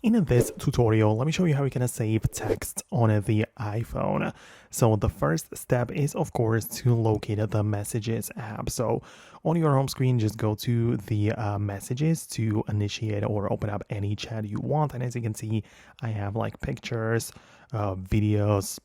In this tutorial, let me show you how you can save text on the iPhone. So the first step is, of course, to locate the Messages app. So on your home screen, just go to the Messages to initiate or open up any chat you want. And as you can see, I have like pictures, videos,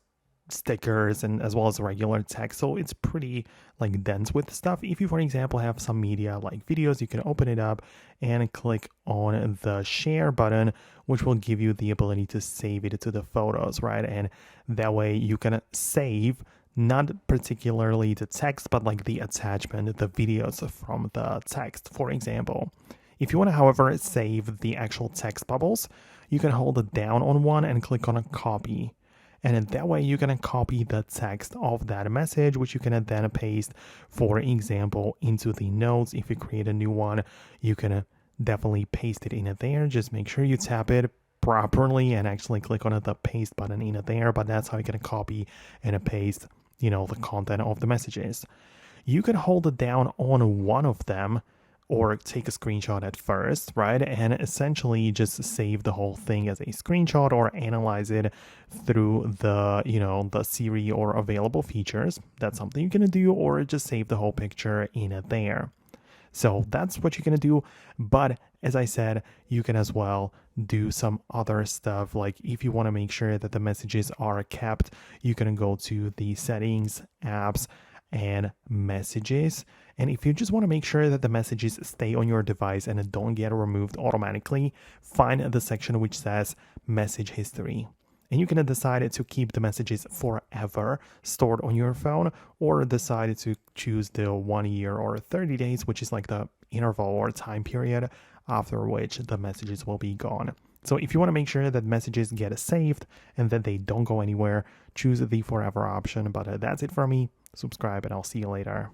stickers, and as well as regular text. So it's pretty like dense with stuff. If you, for example, have some media like videos, you can open it up and click on the share button, which will give you the ability to save it to the photos, right? And that way you can save not particularly the text, but like the attachment, the videos from the text, for example. If you want to, however, save the actual text bubbles, you can hold it down on one and click on a copy. And in that way, you can copy the text of that message, which you can then paste, for example, into the notes. If you create a new one, you can definitely paste it in there. Just make sure you tap it properly and actually click on the paste button in there. But that's how you can copy and paste, the content of the messages. You can hold it down on one of them or take a screenshot at first, right? And essentially just save the whole thing as a screenshot or analyze it through the Siri or available features. That's something you can do, or just save the whole picture in there. So that's what you're going to do. But as I said, you can as well do some other stuff. Like if you want to make sure that the messages are kept, you can go to the settings, apps, and messages. And if you just want to make sure that the messages stay on your device and don't get removed automatically, find the section which says message history. And you can decide to keep the messages forever stored on your phone, or decide to choose the 1 year or 30 days, which is like the interval or time period after which the messages will be gone. So if you want to make sure that messages get saved and that they don't go anywhere, choose the forever option. But that's it for me. Subscribe and I'll see you later.